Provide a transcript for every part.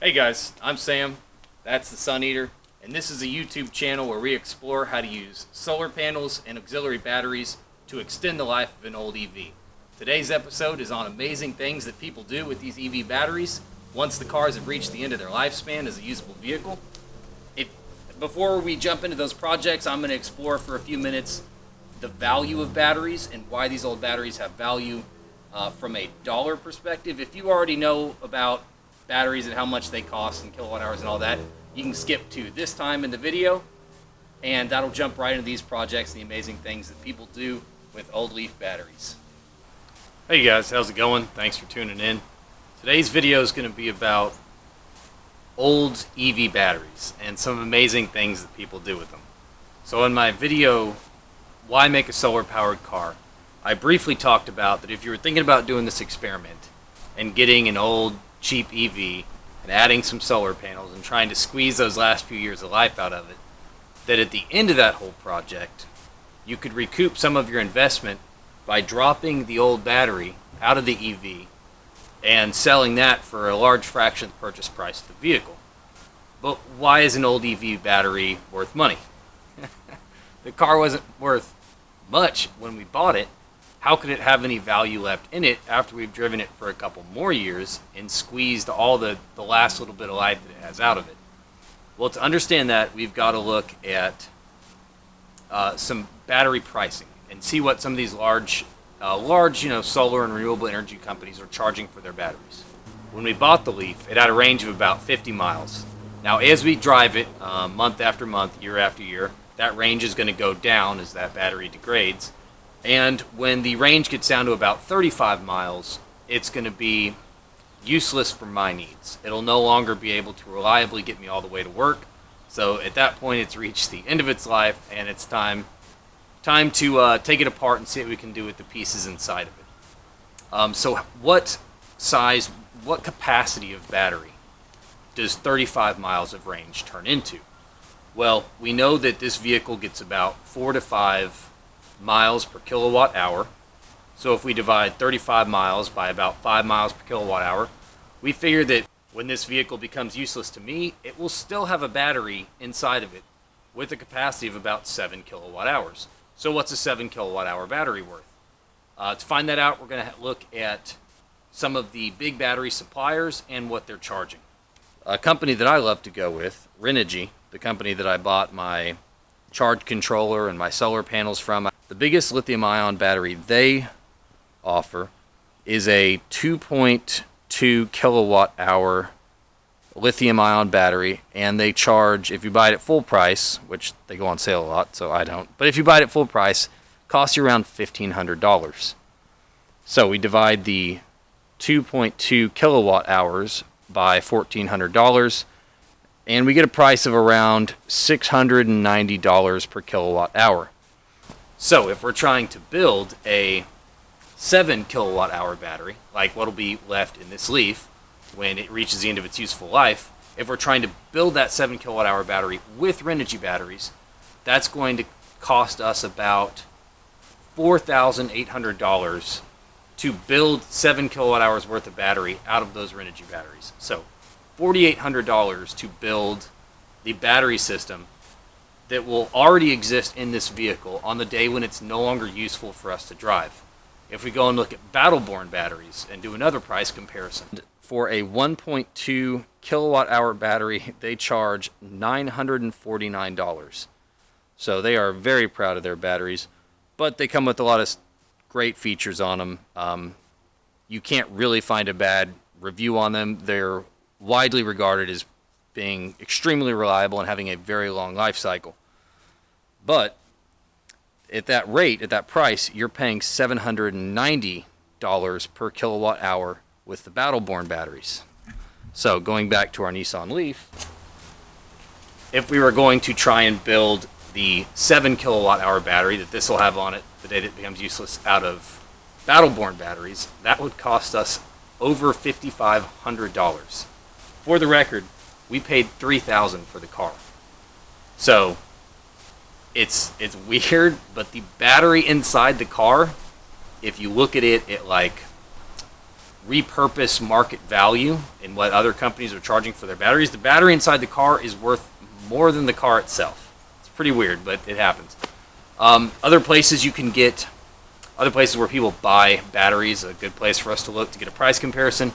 Hey guys, I'm Sam, that's the Sun Eater, and this is a YouTube channel where we explore how to use solar panels and auxiliary batteries to extend the life of an old EV. Today's episode is on amazing things that people do with these EV batteries once the cars have reached the end of their lifespan as a usable vehicle. Before we jump into those projects, I'm going to explore for a few minutes the value of batteries and why these old batteries have value from a dollar perspective. If you already know about batteries and how much they cost and kilowatt hours and all that, you can skip to this time in the video, and that'll jump right into these projects and the amazing things that people do with old Leaf batteries. Hey guys, how's it going? Thanks for tuning in. Today's video is going to be about old EV batteries and some amazing things that people do with them. So in my video, Why Make a Solar Powered Car, I briefly talked about that if you were thinking about doing this experiment and getting an old cheap EV and adding some solar panels and trying to squeeze those last few years of life out of it, that at the end of that whole project, you could recoup some of your investment by dropping the old battery out of the EV and selling that for a large fraction of the purchase price of the vehicle. But why is an old EV battery worth money? The car wasn't worth much when we bought it. How could it have any value left in it after we've driven it for a couple more years and squeezed all the last little bit of life that it has out of it? Well, to understand that, we've got to look at some battery pricing and see what some of these large, solar and renewable energy companies are charging for their batteries. When we bought the Leaf, it had a range of about 50 miles. Now, as we drive it month after month, year after year, that range is going to go down as that battery degrades. And when the range gets down to about 35 miles, it's going to be useless for my needs. It'll no longer be able to reliably get me all the way to work. So at that point, it's reached the end of its life, and it's time to take it apart and see what we can do with the pieces inside of it. So what size, what capacity of battery does 35 miles of range turn into? Well, we know that this vehicle gets about 4 to 5 miles per kilowatt hour. So if we divide 35 miles by about 5 miles per kilowatt hour, we figure that when this vehicle becomes useless to me, it will still have a battery inside of it with a capacity of about 7 kilowatt hours. So what's a 7 kilowatt hour battery worth? To find that out, we're going to look at some of the big battery suppliers and what they're charging. A company that I love to go with, Renogy, the company that I bought my charge controller and my solar panels from, the biggest lithium-ion battery they offer is a 2.2 kilowatt hour lithium-ion battery, and they charge, if you buy it at full price, which they go on sale a lot, so I don't, but if you buy it at full price, it costs you around $1,500. So we divide the 2.2 kilowatt hours by $1,400, and we get a price of around $690 per kilowatt hour. So if we're trying to build a 7 kilowatt hour battery, like what'll be left in this Leaf when it reaches the end of its useful life, if we're trying to build that 7 kilowatt hour battery with Renogy batteries, that's going to cost us about $4,800 to build 7 kilowatt hours worth of battery out of those Renogy batteries. So $4,800 to build the battery system that will already exist in this vehicle on the day when it's no longer useful for us to drive. If we go and look at Battle-Born batteries and do another price comparison, for a 1.2 kilowatt hour battery, they charge $949. So they are very proud of their batteries, but they come with a lot of great features on them. You can't really find a bad review on them. They're widely regarded as being extremely reliable and having a very long life cycle. But at that rate, at that price, you're paying $790 per kilowatt hour with the Battle-Born batteries. So going back to our Nissan Leaf, if we were going to try and build the 7 kilowatt hour battery that this will have on it the day that it becomes useless out of Battle-Born batteries, that would cost us over $5,500. For the record, we paid $3,000 for the car. So it's weird, but the battery inside the car, if you look at it at like repurpose market value in what other companies are charging for their batteries. The battery inside the car is worth more than the car itself. It's pretty weird, but it happens. Other places where people buy batteries, a good place for us to look to get a price comparison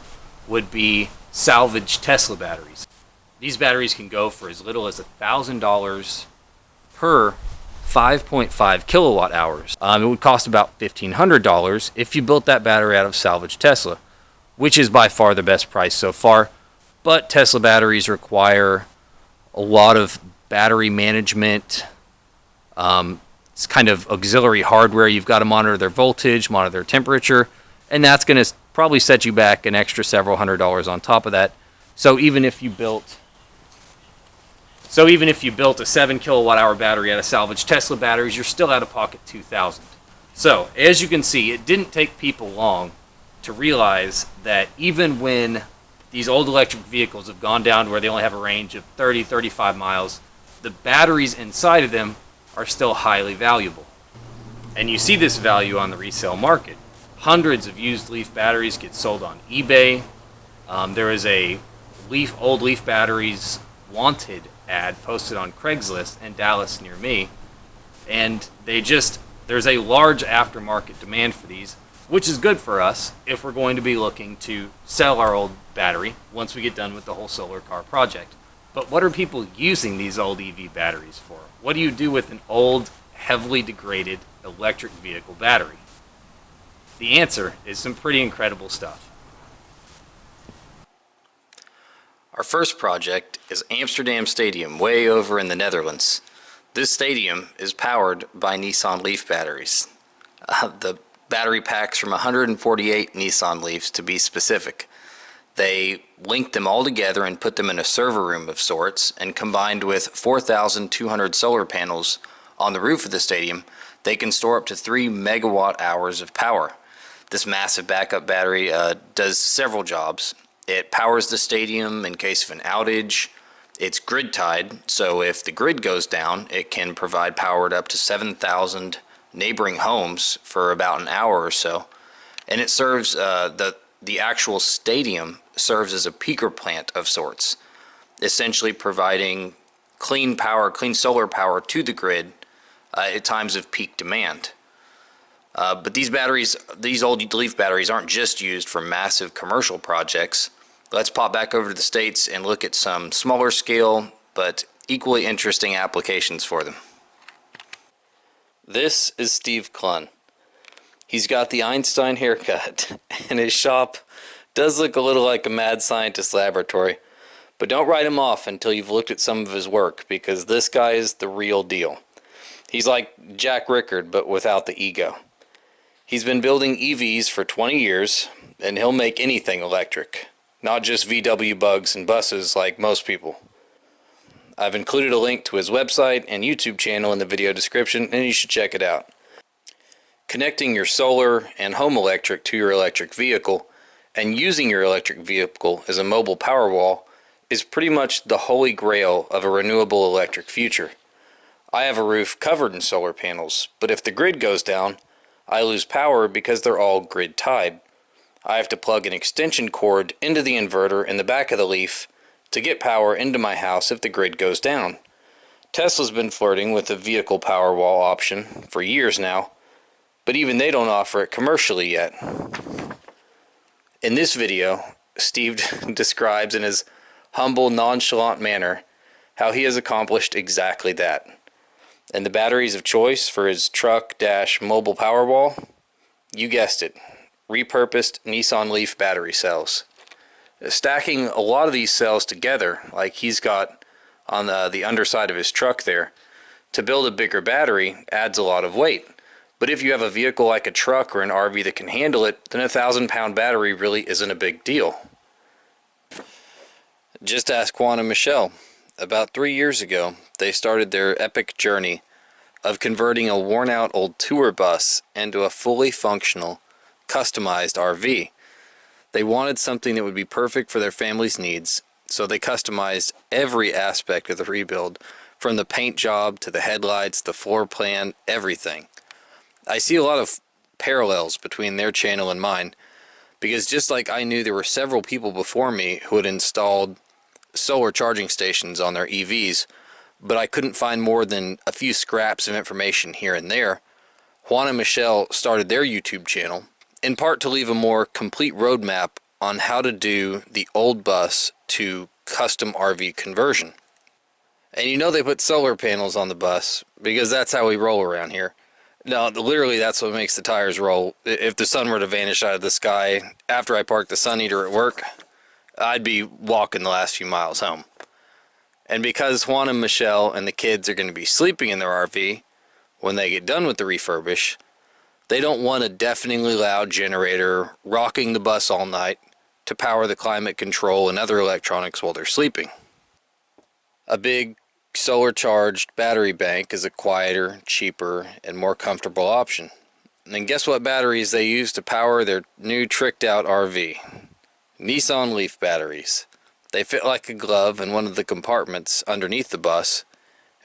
would be salvage Tesla batteries. These batteries can go for as little as $1,000 per 5.5 kilowatt hours. It would cost about $1,500 if you built that battery out of salvage Tesla, which is by far the best price so far. But Tesla batteries require a lot of battery management. It's kind of auxiliary hardware. You've got to monitor their voltage, monitor their temperature, and that's going to probably set you back an extra several $100s on top of that. So even if you built a 7 kilowatt hour battery out of salvage Tesla batteries, you're still out of pocket $2,000. So as you can see, it didn't take people long to realize that even when these old electric vehicles have gone down to where they only have a range of 30, 35 miles, the batteries inside of them are still highly valuable. And you see this value on the resale market. Hundreds of used Leaf batteries get sold on eBay. There is a old Leaf batteries wanted ad posted on Craigslist in Dallas near me, and there's a large aftermarket demand for these, which is good for us if we're going to be looking to sell our old battery once we get done with the whole solar car project. But what are people using these old EV batteries for? What do you do with an old, heavily degraded electric vehicle battery? The answer is some pretty incredible stuff. Our first project is Amsterdam Stadium, way over in the Netherlands. This stadium is powered by Nissan Leaf batteries. The battery packs from 148 Nissan Leafs to be specific. They linked them all together and put them in a server room of sorts, and combined with 4,200 solar panels on the roof of the stadium, they can store up to 3 megawatt hours of power. This massive backup battery does several jobs. It powers the stadium in case of an outage. It's grid tied, so if the grid goes down, it can provide power to up to 7,000 neighboring homes for about an hour or so. And it serves, the actual stadium serves as a peaker plant of sorts, essentially providing clean solar power to the grid at times of peak demand. But these old Leaf batteries aren't just used for massive commercial projects. Let's pop back over to the States and look at some smaller scale but equally interesting applications for them. This is Steve Klun. He's got the Einstein haircut, and his shop does look a little like a mad scientist laboratory, but don't write him off until you've looked at some of his work, because this guy is the real deal. He's like Jack Rickard, but without the ego. He's been building EVs for 20 years, and he'll make anything electric, not just VW bugs and buses like most people. I've included a link to his website and YouTube channel in the video description, and you should check it out. Connecting your solar and home electric to your electric vehicle and using your electric vehicle as a mobile power wall is pretty much the holy grail of a renewable electric future. I have a roof covered in solar panels, but if the grid goes down, I lose power because they're all grid tied. I have to plug an extension cord into the inverter in the back of the Leaf to get power into my house if the grid goes down. Tesla's been flirting with the vehicle power wall option for years now, but even they don't offer it commercially yet. In this video, Steve describes in his humble, nonchalant manner how he has accomplished exactly that. And the batteries of choice for his truck-mobile power wall? You guessed it. Repurposed Nissan Leaf battery cells. Stacking a lot of these cells together, like he's got on the underside of his truck there, to build a bigger battery adds a lot of weight. But if you have a vehicle like a truck or an RV that can handle it, then a 1,000-pound battery really isn't a big deal. Just ask Juan and Michelle. About 3 years ago, they started their epic journey of converting a worn-out old tour bus into a fully functional, customized RV. They wanted something that would be perfect for their family's needs, so they customized every aspect of the rebuild, from the paint job to the headlights, the floor plan, everything. I see a lot of parallels between their channel and mine, because just like I knew there were several people before me who had installed solar charging stations on their EVs, but I couldn't find more than a few scraps of information here and there, Juan and Michelle started their YouTube channel, in part to leave a more complete roadmap on how to do the old bus to custom RV conversion. And you know they put solar panels on the bus because that's how we roll around here. No, literally that's what makes the tires roll. If the sun were to vanish out of the sky after I parked the Sun Eater at work, I'd be walking the last few miles home. And because Juan and Michelle and the kids are going to be sleeping in their RV when they get done with the refurbish, they don't want a deafeningly loud generator rocking the bus all night to power the climate control and other electronics while they're sleeping. A big solar charged battery bank is a quieter, cheaper, and more comfortable option. And then guess what batteries they use to power their new tricked out RV? Nissan Leaf batteries. They fit like a glove in one of the compartments underneath the bus,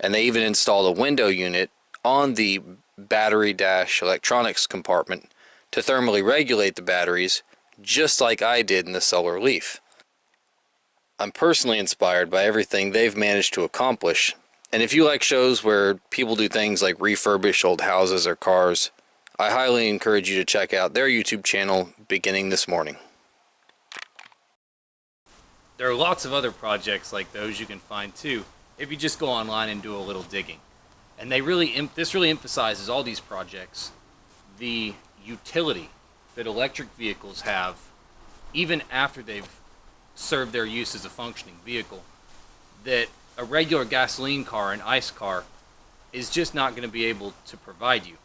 and they even installed a window unit on the battery-electronics compartment to thermally regulate the batteries, just like I did in the Solar Leaf. I'm personally inspired by everything they've managed to accomplish, and if you like shows where people do things like refurbish old houses or cars, I highly encourage you to check out their YouTube channel beginning this morning. There are lots of other projects like those you can find too if you just go online and do a little digging. And this really emphasizes all these projects, the utility that electric vehicles have even after they've served their use as a functioning vehicle, that a regular gasoline car, an ICE car, is just not going to be able to provide you.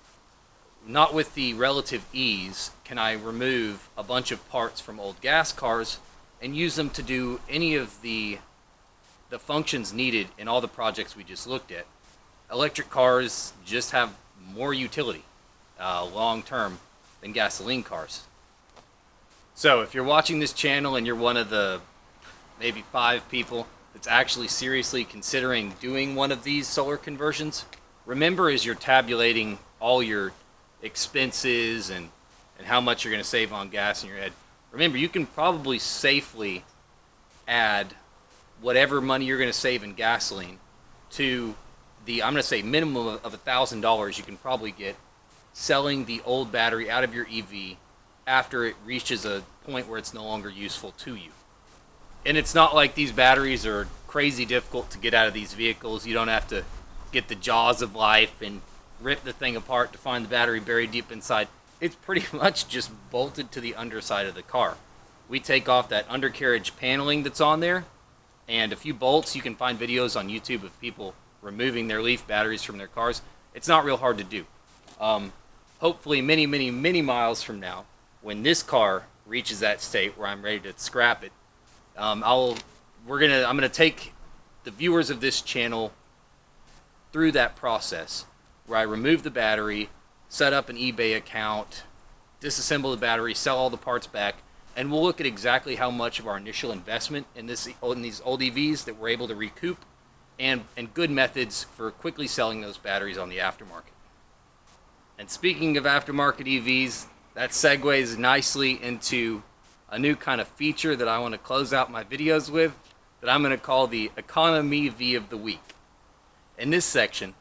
Not with the relative ease can I remove a bunch of parts from old gas cars and use them to do any of the functions needed in all the projects we just looked at. Electric cars just have more utility long term than gasoline cars. So if you're watching this channel and you're one of the maybe 5 people that's actually seriously considering doing one of these solar conversions, remember as you're tabulating all your expenses and how much you're going to save on gas in your head, remember you can probably safely add whatever money you're going to save in gasoline to the, I'm going to say, minimum of $1,000 you can probably get selling the old battery out of your EV after it reaches a point where it's no longer useful to you. And it's not like these batteries are crazy difficult to get out of these vehicles. You don't have to get the jaws of life and rip the thing apart to find the battery buried deep inside. It's pretty much just bolted to the underside of the car. We take off that undercarriage paneling that's on there and a few bolts. You can find videos on YouTube of people removing their Leaf batteries from their cars. It's not real hard to do. Hopefully many, many, many miles from now, when this car reaches that state where I'm ready to scrap it, I'm gonna take the viewers of this channel through that process where I remove the battery, set up an eBay account, disassemble the battery, sell all the parts back, and we'll look at exactly how much of our initial investment in these old EVs that we're able to recoup, and good methods for quickly selling those batteries on the aftermarket. And speaking of aftermarket EVs, that segues nicely into a new kind of feature that I want to close out my videos with, that I'm going to call the EconomEV of the Week. In this section,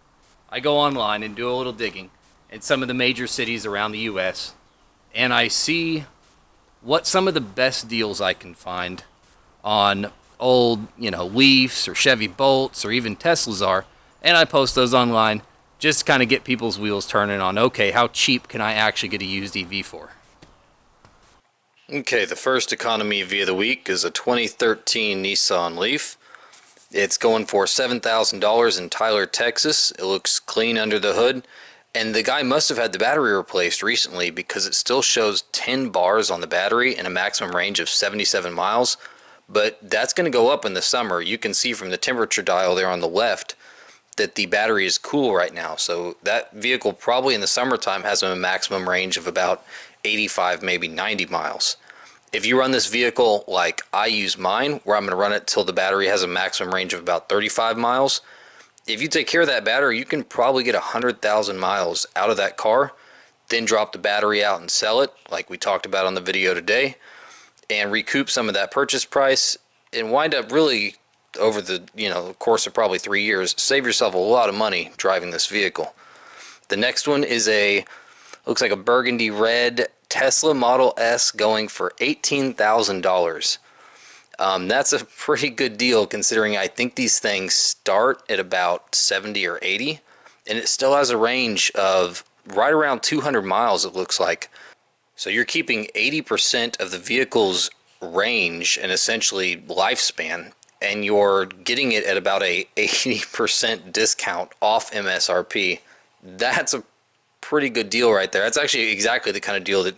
I go online and do a little digging in some of the major cities around the US, and I see what some of the best deals I can find on old, Leafs or Chevy Bolts or even Teslas are, and I post those online just to kind of get people's wheels turning on, okay, how cheap can I actually get a used EV for? Okay, the first EconomEV of the week is a 2013 Nissan Leaf. It's going for $7,000 in Tyler, Texas. It looks clean under the hood, and the guy must have had the battery replaced recently because it still shows 10 bars on the battery and a maximum range of 77 miles, but that's going to go up in the summer. You can see from the temperature dial there on the left that the battery is cool right now, so that vehicle probably in the summertime has a maximum range of about 85, maybe 90 miles. If you run this vehicle like I use mine, where I'm going to run it till the battery has a maximum range of about 35 miles, if you take care of that battery, you can probably get 100,000 miles out of that car then drop the battery out and sell it like we talked about on the video today, and recoup some of that purchase price and wind up really over the course of probably 3 years, save yourself a lot of money driving this vehicle. The next one is looks like a burgundy red Tesla Model S going for $18,000. That's a pretty good deal considering I think these things start at about 70 or 80, and it still has a range of right around 200 miles, it looks like. So you're keeping 80% of the vehicle's range and essentially lifespan, and you're getting it at about a 80% discount off MSRP. That's a pretty good deal right there. That's actually exactly the kind of deal that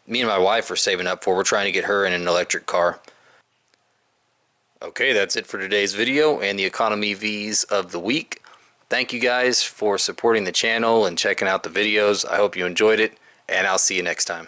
me and my wife are saving up for. We're trying to get her in an electric car. Okay, that's it for today's video and the EconomEVs of the week. Thank you guys for supporting the channel and checking out the videos. I hope you enjoyed it, and I'll see you next time.